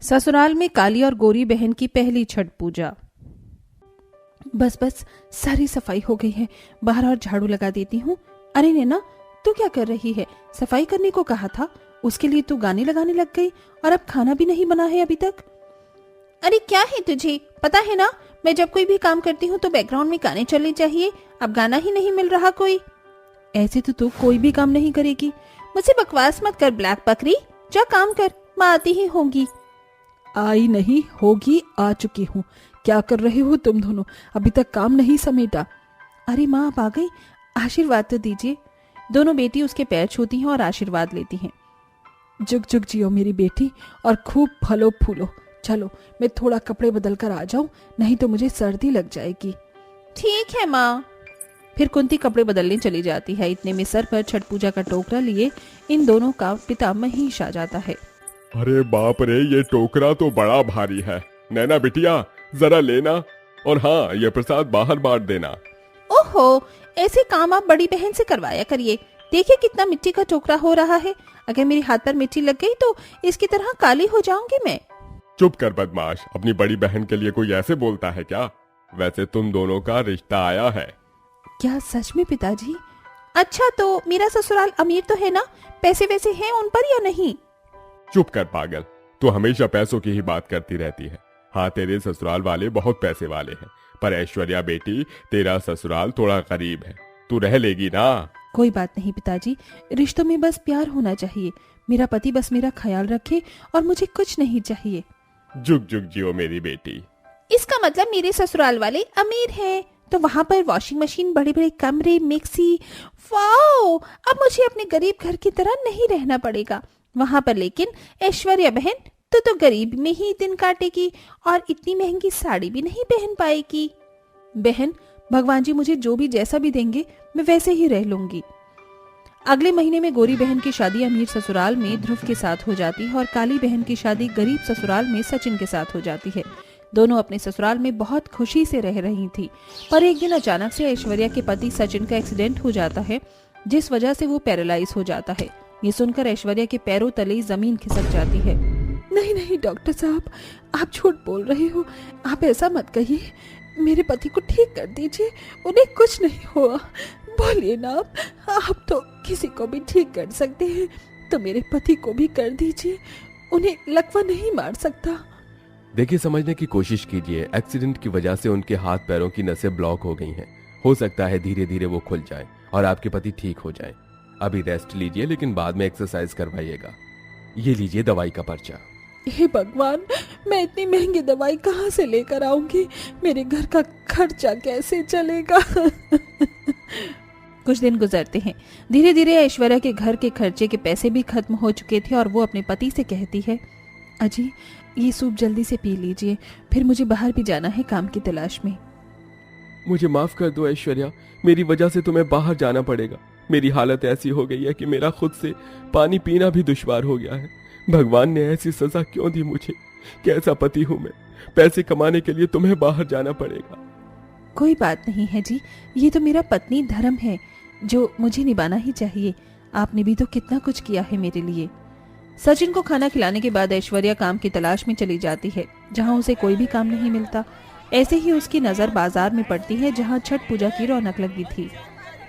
ससुराल में काली और गोरी बहन की पहली छठ पूजा। बस बस सारी सफाई हो गई है, बाहर और झाड़ू लगा देती हूँ। अरे नैना, तू क्या कर रही है? सफाई करने को कहा था, उसके लिए तू गाने लगाने लग गई और अब खाना भी नहीं बना है अभी तक। अरे क्या है तुझे, पता है ना, मैं जब कोई भी काम करती हूँ तो बैकग्राउंड में गाने चलने चाहिए। अब गाना ही नहीं मिल रहा कोई। ऐसे तो तू कोई भी काम नहीं करेगी। मुझसे बकवास मत कर ब्लैक बकरी, जा काम कर, माँ आती ही होंगी। आई नहीं होगी, आ चुकी हूँ। क्या कर रहे हो तुम दोनों? अभी तक काम नहीं समेटा। अरे माँ अब आ गई, आशीर्वाद तो दीजिए। दोनों बेटी उसके पैर छूती हैं और आशीर्वाद लेती हैं। जुग जुग जियो मेरी बेटी और खूब फलो फूलो। चलो मैं थोड़ा कपड़े बदल कर आ जाऊं, नहीं तो मुझे सर्दी लग जाएगी। ठीक है माँ। फिर कुंती कपड़े बदलने चली जाती है। इतने में सर पर छठ पूजा का टोकरा लिए इन दोनों का पिता महेश आ जाता है। अरे बाप रे, ये टोकरा तो बड़ा भारी है। नैना बिटिया जरा लेना, और हाँ, ये प्रसाद बाहर बांट देना। ओहो, ऐसे काम आप बड़ी बहन से करवाया करिए। देखिए कितना मिट्टी का टोकरा हो रहा है। अगर मेरे हाथ पर मिट्टी लग गई तो इसकी तरह काली हो जाऊंगी मैं। चुप कर बदमाश, अपनी बड़ी बहन के लिए कोई ऐसे बोलता है क्या? वैसे तुम दोनों का रिश्ता आया है। क्या सच में पिताजी? अच्छा तो मेरा ससुराल अमीर तो है ना, पैसे वैसे हैं उन पर या नहीं? चुप कर पागल, तू हमेशा पैसों की ही बात करती रहती है। हाँ, तेरे ससुराल वाले बहुत पैसे वाले हैं, पर ऐश्वर्या बेटी तेरा ससुराल थोड़ा गरीब है। तू रह लेगी ना? कोई बात नहीं पिताजी, रिश्तों में बस प्यार होना चाहिए। मेरा पति बस मेरा ख्याल रखे और मुझे कुछ नहीं चाहिए। जुग जुग जियो मेरी बेटी। इसका मतलब मेरे ससुराल वाले अमीर हैं, तो वहाँ पर वॉशिंग मशीन, बड़े बड़े कमरे, मिक्सी। वाओ, अब मुझे अपने गरीब घर की तरह नहीं रहना पड़ेगा वहाँ पर। लेकिन ऐश्वर्या बहन तो गरीब में ही दिन काटेगी और इतनी महंगी साड़ी भी नहीं पहन पाएगी। बहन, भगवान जी मुझे जो भी जैसा भी देंगे मैं वैसे ही रह लूंगी। अगले महीने में गोरी बहन की शादी अमीर ससुराल में ध्रुव के साथ हो जाती है और काली बहन की शादी गरीब ससुराल में सचिन के साथ हो जाती है। दोनों अपने ससुराल में बहुत खुशी से रह रही थी, पर एक दिन अचानक से ऐश्वर्या के पति सचिन का एक्सीडेंट हो जाता है, जिस वजह से वो पैरालाइज हो जाता है। ये सुनकर ऐश्वर्या के पैरों तले जमीन खिसक जाती है। नहीं नहीं डॉक्टर साहब, आप झूठ बोल रहे हो। आप ऐसा मत कहिए। मेरे पति को ठीक कर दीजिए, उन्हें कुछ नहीं हुआ। बोलिए ना आप तो किसी को भी ठीक कर सकते हैं, तो मेरे पति को भी कर दीजिए। उन्हें लकवा नहीं मार सकता। देखिए, समझने की कोशिश कीजिए। एक्सीडेंट की वजह से उनके हाथ पैरों की नसें ब्लॉक हो गई हैं। हो सकता है धीरे धीरे वो खुल जाए और आपके पति ठीक हो जाए। अभी रेस्ट लीजिए, लेकिन बाद में एक्सरसाइज करवाइएगा। ये लीजिए दवाई का पर्चा। हे भगवान, मैं इतनी महंगी दवाई कहाँ से लेकर आऊंगी? मेरे घर का खर्चा कैसे चलेगा? कुछ दिन गुजरते हैं। धीरे धीरे ऐश्वर्या के घर के खर्चे के पैसे भी खत्म हो चुके थे और वो अपने पति से कहती है, अजी ये सूप जल्दी से पी लीजिए, फिर मुझे बाहर भी जाना है काम की तलाश में। मुझे माफ कर दो ऐश्वर्या, मेरी वजह से तुम्हें बाहर जाना पड़ेगा। मेरी हालत ऐसी हो गई है कि मेरा खुद से पानी पीना भी दुश्वार हो गया है। भगवान ने ऐसी सजा क्यों दी मुझे? कैसा पति हूँ मैं? पैसे कमाने के लिए तुम्हें बाहर जाना पड़ेगा। कोई बात नहीं है जी, ये तो मेरा पत्नी धर्म है जो मुझे निभाना ही चाहिए। आपने भी तो कितना कुछ किया है मेरे लिए। सचिन को खाना खिलाने के बाद ऐश्वर्या काम की तलाश में चली जाती है, जहाँ उसे कोई भी काम नहीं मिलता। ऐसे ही उसकी नजर बाजार में पड़ती है, जहाँ छठ पूजा की रौनक लगी थी।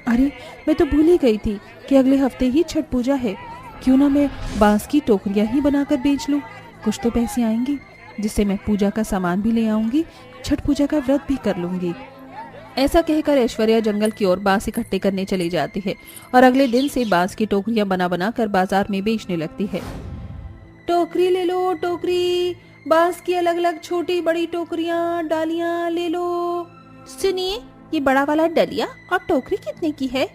अरे मैं तो भूल ही गई थी कि अगले हफ्ते ही छठ पूजा है। क्यों ना मैं बांस की टोकरियां ही बनाकर बेच लूं। कुछ तो पैसे आएंगे, जिससे मैं पूजा का सामान भी ले आऊंगी, छठ पूजा का व्रत भी कर लूंगी। ऐसा कहकर ऐश्वर्या जंगल की ओर बांस इकट्ठे करने चली जाती है और अगले दिन से बांस की टोकरियां बना बना कर बाजार में बेचने लगती है। टोकरी ले लो, टोकरी, बांस की अलग अलग छोटी बड़ी टोकरियां, डालियां ले लो। सुनिए, ये बड़ा वाला डलिया और टोकरी कितने की है?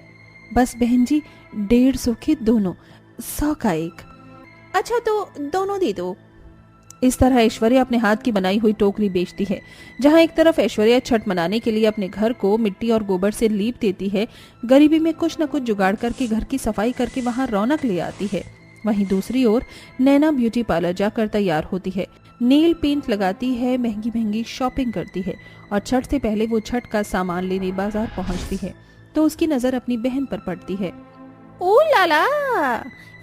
बस बहन जी, 150 के दोनों, 100 का एक। अच्छा तो दोनों दे दो। इस तरह ऐश्वर्या अपने हाथ की बनाई हुई टोकरी बेचती है। जहाँ एक तरफ ऐश्वर्या छठ मनाने के लिए अपने घर को मिट्टी और गोबर से लीप देती है, गरीबी में कुछ न कुछ जुगाड़ करके घर की सफाई करके वहाँ रौनक ले आती है, वहीं दूसरी ओर नैना ब्यूटी पार्लर जाकर तैयार होती है, नेल पेंट लगाती है, महंगी महंगी शॉपिंग करती है और छठ से पहले वो छठ का सामान लेने बाजार पहुंचती है तो उसकी नजर अपनी बहन पर पड़ती है। ओ लाला,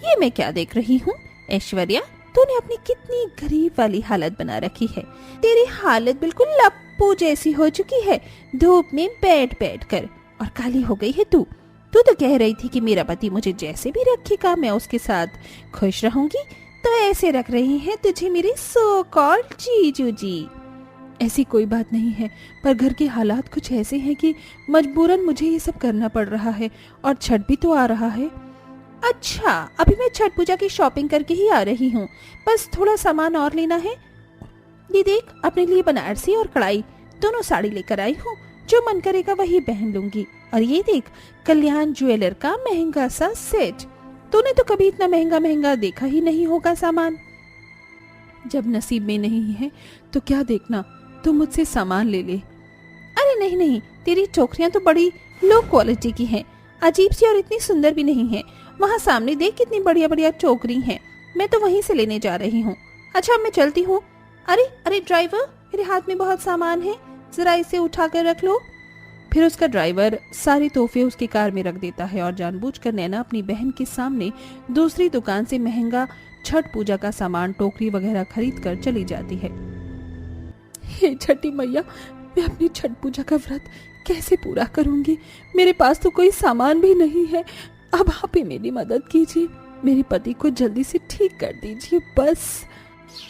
ये मैं क्या देख रही हूँ? ऐश्वर्या, तूने अपनी कितनी गरीब वाली हालत बना रखी है। तेरी हालत बिल्कुल लप्पू जैसी हो चुकी है, धूप में बैठ बैठ कर, और काली हो गई है तू। तू तो कह रही थी कि मेरा पति मुझे जैसे भी रखेगा मैं उसके साथ खुश रहूंगी, तो ऐसे रख रही है तुझे मेरे सो कॉल्ड जीजू जी। ऐसी कोई बात नहीं है, पर घर के हालात कुछ ऐसे हैं कि मजबूरन मुझे ये सब करना पड़ रहा है, और छठ भी तो आ रहा है। अच्छा, अभी मैं छठ पूजा की शॉपिंग करके ही आ रही हूँ, बस थोड़ा सामान और लेना है। ये देख, अपने लिए बनारसी और कढ़ाई दोनों साड़ी लेकर आई हूँ, जो मन करेगा वही पहन लूंगी। और ये देख, कल्याण ज्वेलर का महंगा सा सेट। तूने तो कभी इतना महंगा महंगा देखा ही नहीं होगा सामान। जब नसीब में नहीं है तो क्या देखना, तू मुझसे सामान ले ले। अरे नहीं नहीं, तेरी टोकरियां तो बड़ी लो क्वालिटी की हैं, अजीब सी और इतनी सुंदर भी नहीं है। वहाँ सामने देख कितनी बढ़िया बढ़िया टोकरी हैं, मैं तो वहीं से लेने जा रही हूँ। अच्छा, मैं चलती हूँ। अरे अरे ड्राइवर, मेरे हाथ में बहुत सामान है, जरा इसे उठा कर रख लो। फिर उसका ड्राइवर सारे तोहफे उसकी कार में रख देता है और जानबूझकर नैना अपनी बहन के सामने दूसरी दुकान से महंगा छठ पूजा का सामान, टोकरी वगैरह खरीद कर चली जाती है। हे छठी मैया, मैं अपनी छठ पूजा का व्रत कैसे पूरा करूंगी? मेरे पास तो कोई सामान भी नहीं है। अब आप ही मेरी मदद कीजिए, मेरे पति को जल्दी से ठीक कर दीजिए बस।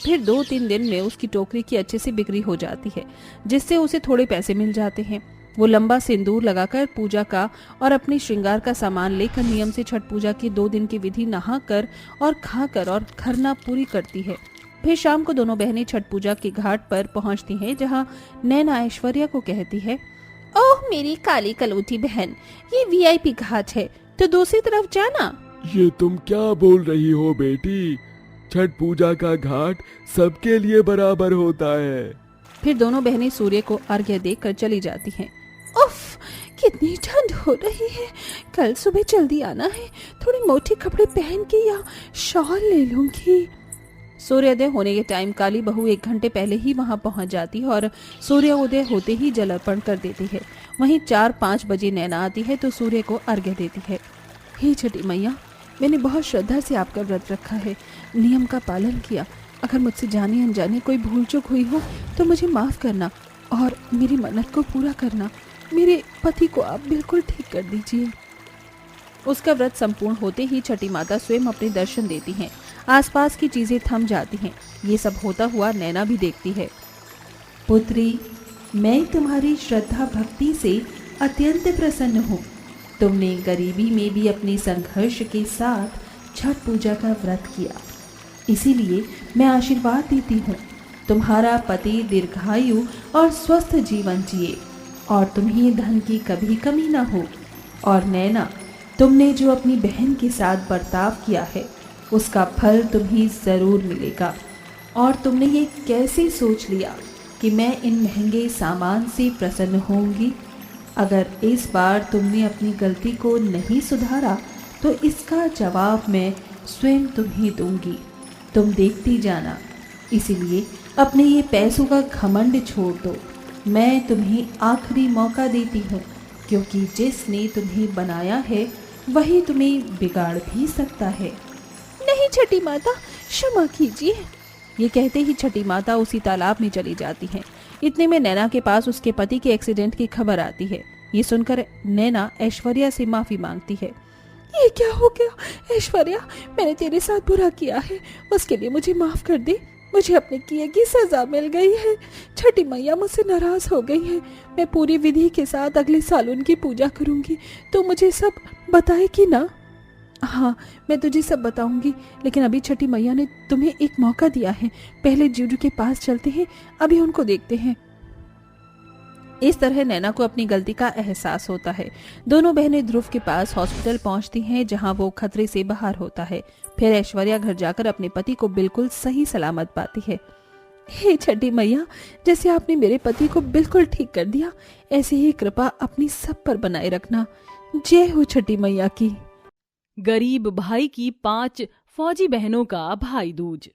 फिर 2-3 दिन में उसकी टोकरी की अच्छे से बिक्री हो जाती है, जिससे उसे थोड़े पैसे मिल जाते हैं। वो लंबा सिंदूर लगाकर पूजा का और अपने श्रृंगार का सामान लेकर नियम से छठ पूजा की 2 दिन की विधि नहाकर और खाकर और खरना पूरी करती है। फिर शाम को दोनों बहनें छठ पूजा के घाट पर पहुंचती हैं, जहां नैना ऐश्वर्या को कहती है, ओह मेरी काली कलूटी बहन, ये वीआईपी घाट है, तो दूसरी तरफ जाना। ये तुम क्या बोल रही हो बेटी? छठ पूजा का घाट सबके लिए बराबर होता है। फिर दोनों बहनें सूर्य को अर्घ्य देकर चली जाती हैं। उफ, कितनी ठंड हो रही है, कल सुबह जल्दी आना है, थोड़े मोटे कपड़े पहन के या शॉल ले लूंगी। सूर्योदय होने के टाइम काली बहू 1 घंटे पहले ही वहां पहुंच जाती है और सूर्योदय होते ही जल अर्पण कर देती है। वहीं 4-5 बजे नैना आती है तो सूर्य को अर्घ्य देती है। हे छठी मैया, मैंने बहुत श्रद्धा से आपका व्रत रखा है, नियम का पालन किया। अगर मुझसे जाने अनजाने कोई भूल चूक हुई हो तो मुझे माफ करना और मेरी मन्नत को पूरा करना। मेरे पति को आप बिल्कुल ठीक कर दीजिए। उसका व्रत संपूर्ण होते ही छठी माता स्वयं अपने दर्शन देती हैं। आसपास की चीजें थम जाती हैं। ये सब होता हुआ नैना भी देखती है। पुत्री, मैं तुम्हारी श्रद्धा भक्ति से अत्यंत प्रसन्न हूँ। तुमने गरीबी में भी अपने संघर्ष के साथ छठ पूजा का व्रत किया, इसीलिए मैं आशीर्वाद देती हूँ, तुम्हारा पति दीर्घायु और स्वस्थ जीवन जिए और तुम्हें धन की कभी कमी ना हो। और नैना, तुमने जो अपनी बहन के साथ बर्ताव किया है उसका फल तुम्हें ज़रूर मिलेगा। और तुमने ये कैसे सोच लिया कि मैं इन महंगे सामान से प्रसन्न होंगी? अगर इस बार तुमने अपनी गलती को नहीं सुधारा तो इसका जवाब मैं स्वयं तुम्हें दूंगी। तुम देखती जाना। इसीलिए अपने ये पैसों का घमंड छोड़ दो। मैं तुम्हें आखिरी मौका देती हूँ, क्योंकि जिसने तुम्हें बनाया है वही तुम्हें बिगाड़ भी सकता है। नहीं छठी माता, क्षमा कीजिए। ये कहते ही छठी माता उसी तालाब में चली जाती हैं। इतने में नैना के पास उसके पति के एक्सीडेंट की खबर आती है। ये सुनकर नैना ऐश्वर्या से माफी मांगती है। ये क्या हो गया ऐश्वर्या, मैंने तेरे साथ बुरा किया है, उसके लिए मुझे माफ कर दे। मुझे अपने किए की सजा मिल गई है। छठी मैया मुझसे नाराज हो गई है। मैं पूरी विधि के साथ अगले साल उनकी पूजा करूंगी, तो मुझे सब बताएगी ना? हाँ, मैं तुझे सब बताऊंगी, लेकिन अभी छठी मैया ने तुम्हें एक मौका दिया है। पहले जीजू के पास चलते हैं, अभी उनको देखते हैं। इस तरह नैना को अपनी गलती का एहसास होता है। दोनों बहनें ध्रुव के पास हॉस्पिटल पहुंचती हैं, जहां वो खतरे से बाहर होता है। फिर ऐश्वर्या घर जाकर अपने पति को बिल्कुल सही सलामत पाती है। हे छठी मैया, जैसे आपने मेरे पति को बिल्कुल ठीक कर दिया, ऐसे ही कृपा अपनी सब पर बनाए रखना। जय हो छठी मैया की। गरीब भाई की 5 फौजी बहनों का भाई दूज।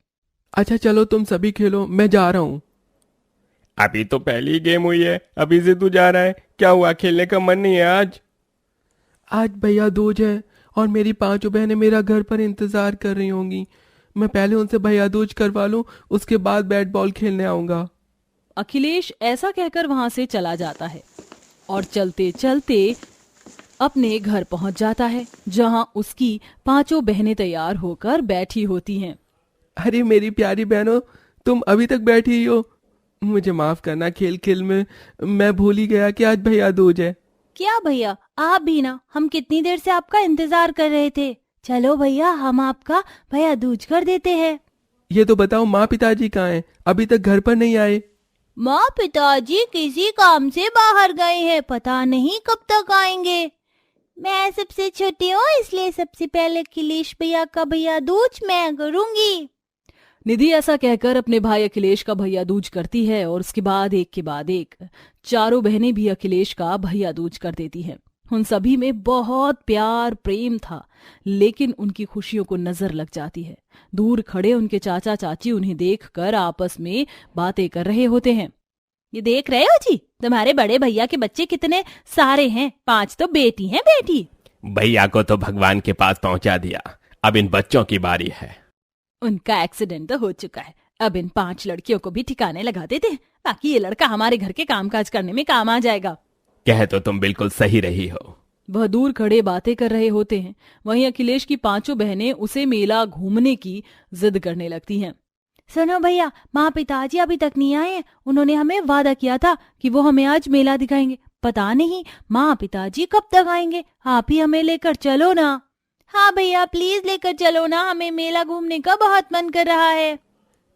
अच्छा चलो तुम सभी खेलो, मैं जा रहा हूँ। अभी तो पहली गेम हुई है, अभी से तू जा रहा है? क्या हुआ, खेलने का मन नहीं है आज? आज भैया दूज है और मेरी 5 बहनें मेरा घर पर इंतजार कर रही होंगी। मैं पहले उनसे भैया दूज करवा लूं, उसके बाद बैट बॉल खेलने आऊंगा। अखिलेश ऐसा कहकर वहां से चला जाता है और चलते चलते अपने घर पहुंच जाता है, जहां उसकी पांचों बहनें तैयार होकर बैठी होती हैं। अरे मेरी प्यारी बहनों, तुम अभी तक बैठी ही हो। मुझे माफ करना, खेल खेल में मैं भूल ही गया कि आज भैया दूज है। क्या भैया, आप भी ना, हम कितनी देर से आपका इंतजार कर रहे थे। चलो भैया, हम आपका भैया दूज कर देते हैं। ये तो बताओ माँ पिताजी कहाँ हैं? अभी तक घर पर नहीं आए। माँ पिताजी किसी काम से बाहर गए हैं, पता नहीं कब तक आएंगे। मैं सबसे छोटी हूँ, इसलिए सबसे पहले अखिलेश भैया का भैया दूज मैं करूंगी। निधि ऐसा कहकर अपने भाई अखिलेश का भैया दूज करती है और उसके बाद एक के बाद एक चारों बहनें भी अखिलेश का भैया दूज कर देती हैं। उन सभी में बहुत प्यार प्रेम था, लेकिन उनकी खुशियों को नजर लग जाती है। दूर खड़े उनके चाचा चाची उन्हें देखकर आपस में बातें कर रहे होते हैं। ये देख रहे हो जी, तुम्हारे बड़े भैया के बच्चे कितने सारे हैं, 5 तो बेटी हैं बेटी। भैया को तो भगवान के पास पहुंचा दिया, अब इन बच्चों की बारी है। उनका एक्सीडेंट तो हो चुका है, अब इन 5 लड़कियों को भी ठिकाने लगा देते हैं, ताकि ये लड़का हमारे घर के कामकाज करने में काम आ जाएगा। कह तो तुम बिल्कुल सही रही हो। वह दूर खड़े बातें कर रहे होते हैं। वहीं अखिलेश की 5 बहनें उसे मेला घूमने की जिद करने लगती हैं। सुनो भैया, माँ पिताजी अभी तक नहीं आए। उन्होंने हमें वादा किया था कि वो हमें आज मेला दिखाएंगे। पता नहीं माँ पिताजी कब तक आएंगे, आप ही हमें लेकर चलो ना। हाँ भैया, प्लीज लेकर चलो ना, हमें मेला घूमने का बहुत मन कर रहा है।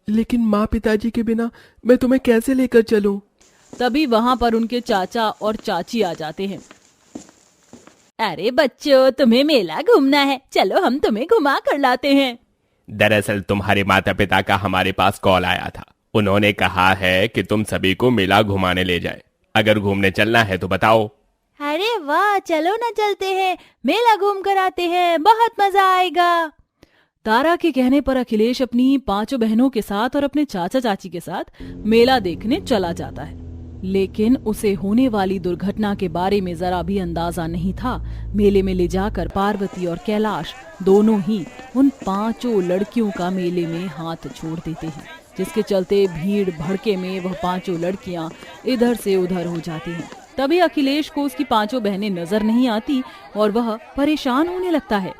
लेकिन माँ पिताजी के बिना मैं तुम्हें कैसे लेकर चलूं? तभी वहां पर उनके चाचा और चाची आ जाते हैं। अरे बच्चों, तुम्हें मेला घूमना है, चलो हम तुम्हें घुमा कर लाते हैं। दरअसल तुम्हारे माता पिता का हमारे पास कॉल आया था। उन्होंने कहा है कि तुम सभी को मेला घुमाने ले जाए। अगर घूमने चलना है तो बताओ। अरे वाह, चलो ना, चलते हैं, मेला घूम कर आते हैं, बहुत मजा आएगा। तारा के कहने पर अखिलेश अपनी 5 बहनों के साथ और अपने चाचा चाची के साथ मेला देखने चला जाता है, लेकिन उसे होने वाली दुर्घटना के बारे में जरा भी अंदाजा नहीं था। मेले में ले जाकर पार्वती और कैलाश दोनों ही उन 5 लड़कियों का मेले में हाथ छोड़ देते हैं, जिसके चलते भीड़ भड़के में वह 5 लड़कियां इधर से उधर हो जाती हैं। तभी अखिलेश को उसकी 5 बहनें नजर नहीं आती और वह परेशान होने लगता है।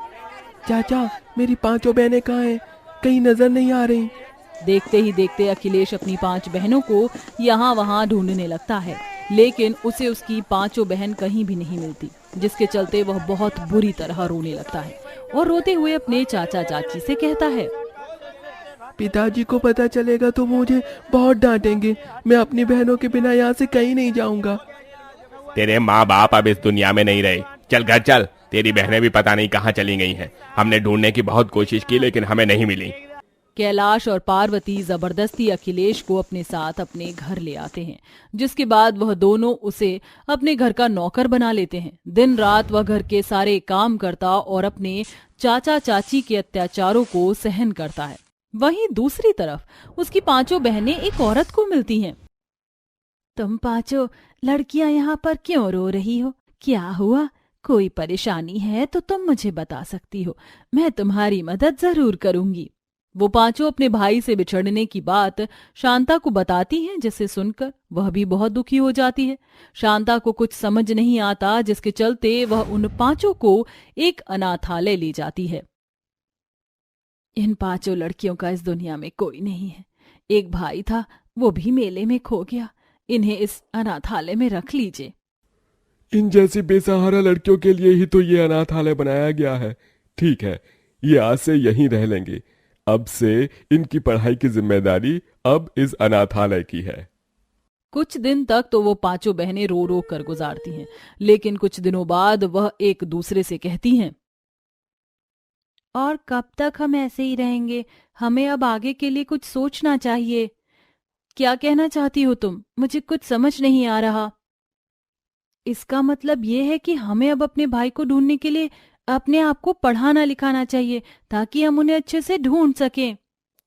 चाचा, मेरी 5 बहनें कहाँ हैं? कहीं नजर नहीं आ रही। देखते ही देखते अखिलेश अपनी 5 बहनों को यहाँ वहाँ ढूंढने लगता है, लेकिन उसे उसकी 5 बहन कहीं भी नहीं मिलती, जिसके चलते वह बहुत बुरी तरह रोने लगता है और रोते हुए अपने चाचा चाची से कहता है, पिताजी को पता चलेगा तो मुझे बहुत डांटेंगे। मैं अपनी बहनों के बिना यहाँ से कहीं नहीं जाऊंगा। तेरे माँ बाप अब इस दुनिया में नहीं रहे, चल घर चल। तेरी बहनें भी पता नहीं कहाँ चली गई हैं। हमने ढूंढने की बहुत कोशिश की, लेकिन हमें नहीं मिली। कैलाश और पार्वती जबरदस्ती अखिलेश को अपने साथ अपने घर ले आते हैं, जिसके बाद वह दोनों उसे अपने घर का नौकर बना लेते हैं। दिन रात वह घर के सारे काम करता और अपने चाचा चाची के अत्याचारों को सहन करता है। वहीं दूसरी तरफ उसकी 5 बहनें एक औरत को मिलती हैं। तुम 5 लड़कियां यहाँ पर क्यों रो रही हो? क्या हुआ? कोई परेशानी है तो तुम मुझे बता सकती हो, मैं तुम्हारी मदद जरूर करूंगी। वो 5 अपने भाई से बिछड़ने की बात शांता को बताती हैं, जिसे सुनकर वह भी बहुत दुखी हो जाती है। शांता को कुछ समझ नहीं आता, जिसके चलते वह उन 5 को एक अनाथालय ले जाती है। इन 5 लड़कियों का इस दुनिया में कोई नहीं है। एक भाई था, वो भी मेले में खो गया। इन्हें इस अनाथालय में रख लीजिए। इन जैसी बेसहारा लड़कियों के लिए ही तो ये अनाथालय बनाया गया है। ठीक है, ये आज से यहीं रह लेंगे। अब से इनकी पढ़ाई की जिम्मेदारी अब इस अनाथालय की है। कुछ दिन तक तो वो 5 बहनें रो रो कर गुजारती हैं, लेकिन कुछ दिनों बाद वह एक दूसरे से कहती हैं, और कब तक हम ऐसे ही रहेंगे? हमें अब आगे के लिए कुछ सोचना चाहिए। क्या कहना चाहती हो तुम? मुझे कुछ समझ नहीं आ रहा। इसका मतलब ये है कि हमें अब अपने भाई को ढूंढने के लिए अपने आप को पढ़ाना लिखाना चाहिए, ताकि हम उन्हें अच्छे से ढूंढ सकें।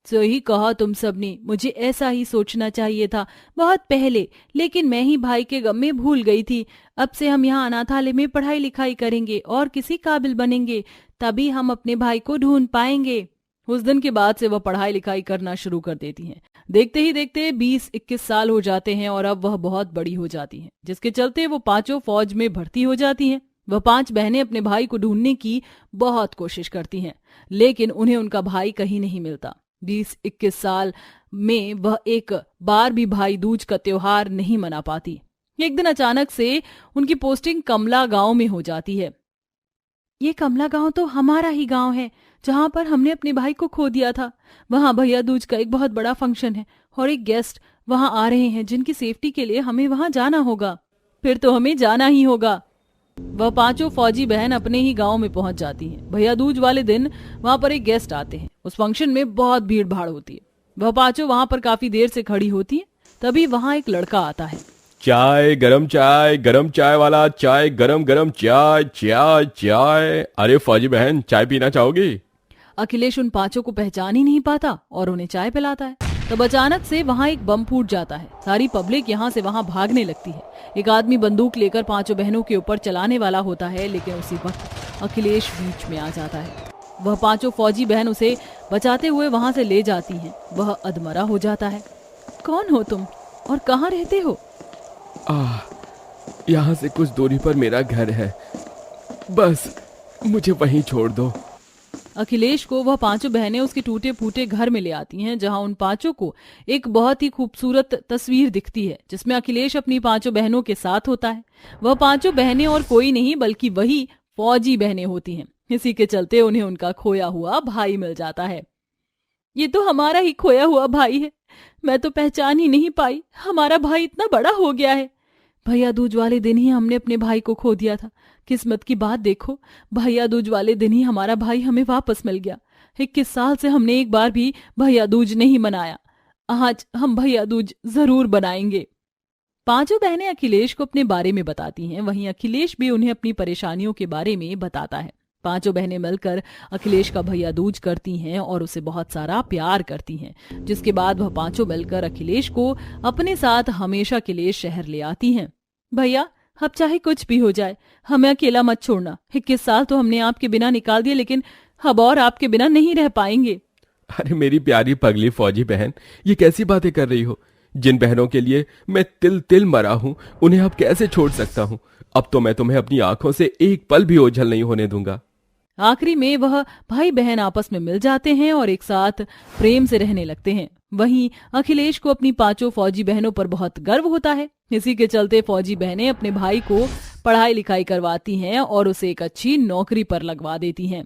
सही कहा तुम सबने, मुझे ऐसा ही सोचना चाहिए था बहुत पहले, लेकिन मैं ही भाई के गम में भूल गई थी। अब से हम यहाँ अनाथालय में पढ़ाई लिखाई करेंगे और किसी काबिल बनेंगे, तभी हम अपने भाई को ढूंढ पाएंगे। उस दिन के बाद से वह पढ़ाई लिखाई करना शुरू कर देती हैं। देखते ही देखते 20-21 साल हो जाते हैं और अब वह बहुत बड़ी हो जाती हैं, जिसके चलते वो पांचों फौज में भर्ती हो जाती हैं। वह 5 बहनें अपने भाई को ढूंढने की बहुत कोशिश करती हैं, लेकिन उन्हें उनका भाई कहीं नहीं मिलता। 20-21 साल में वह एक बार भी भाई दूज का त्योहार नहीं मना पाती। एक दिन अचानक से उनकी पोस्टिंग कमला गांव में हो जाती है। ये कमला गांव तो हमारा ही गांव है, जहां पर हमने अपने भाई को खो दिया था। वहां भैया दूज का एक बहुत बड़ा फंक्शन है और एक गेस्ट वहां आ रहे हैं जिनकी सेफ्टी के लिए हमें वहां जाना होगा। फिर तो हमें जाना ही होगा। वह 5 फौजी बहन अपने ही गांव में पहुंच जाती हैं। भैया दूज वाले दिन वहां पर एक गेस्ट आते हैं। उस फंक्शन में बहुत भीड़ भाड़ होती है। वह 5 वहां पर काफी देर से खड़ी होती है। तभी वहां एक लड़का आता है। चाय गरम चाय वाला, चाय गरम गरम चाय चाय चाय। अरे फौजी बहन, चाय पीना चाहोगी? अखिलेश उन 5 को पहचान ही नहीं पाता और उन्हें चाय पिलाता है। तब अचानक से वहां एक बम फूट जाता है। सारी पब्लिक यहाँ से वहां भागने लगती है। एक आदमी बंदूक लेकर 5 बहनों के ऊपर चलाने वाला होता है, लेकिन उसी वक्त अखिलेश बीच में आ जाता है। वह 5 फौजी बहन उसे बचाते हुए वहां से ले जाती हैं। वह अधमरा हो जाता है। कौन हो तुम और कहाँ रहते हो? यहाँ से कुछ दूरी पर मेरा घर है, बस मुझे वहीं छोड़ दो। अखिलेश को वह 5 बहनें उसके टूटे फूटे घर में ले आती हैं, जहां उन 5 को एक बहुत ही खूबसूरत तस्वीर दिखती है, जिसमें अखिलेश अपनी 5 बहनों के साथ होता है। वह 5 बहनें और कोई नहीं बल्कि वही फौजी बहनें होती हैं। इसी के चलते उन्हें उनका खोया हुआ भाई मिल जाता है। ये तो हमारा ही खोया हुआ भाई है। मैं तो पहचान ही नहीं पाई। हमारा भाई इतना बड़ा हो गया है। भैया दूज वाले दिन ही हमने अपने भाई को खो दिया था। किस्मत की बात देखो, भैया दूज वाले दिन ही हमारा भाई हमें वापस मिल गया। 21 साल से हमने एक बार भी भैया दूज नहीं मनाया। आज हम भैया दूज जरूर बनाएंगे। 5 बहनें अखिलेश को अपने बारे में बताती हैं। वहीं अखिलेश भी उन्हें अपनी परेशानियों के बारे में बताता है। 5 बहनें मिलकर अखिलेश का भैया दूज करती हैं और उसे बहुत सारा प्यार करती हैं, जिसके बाद वह 5 मिलकर अखिलेश को अपने साथ हमेशा के लिए शहर ले आती हैं। भैया, अब चाहे कुछ भी हो जाए, हमें अकेला मत छोड़ना। 21 साल तो हमने आपके बिना निकाल दिए, लेकिन अब और आपके बिना नहीं रह पाएंगे। अरे मेरी प्यारी पगली फौजी बहन, ये कैसी बातें कर रही हो? जिन बहनों के लिए मैं तिल तिल मरा हूं, उन्हें अब कैसे छोड़ सकता हूं? अब तो मैं तुम्हें अपनी आंखों से एक पल भी ओझल नहीं होने दूंगा। आखिरी में वह भाई बहन आपस में मिल जाते हैं और एक साथ प्रेम से रहने लगते हैं। वहीं अखिलेश को अपनी 5 फौजी बहनों पर बहुत गर्व होता है। इसी के चलते फौजी बहनें अपने भाई को पढ़ाई लिखाई करवाती हैं और उसे एक अच्छी नौकरी पर लगवा देती हैं।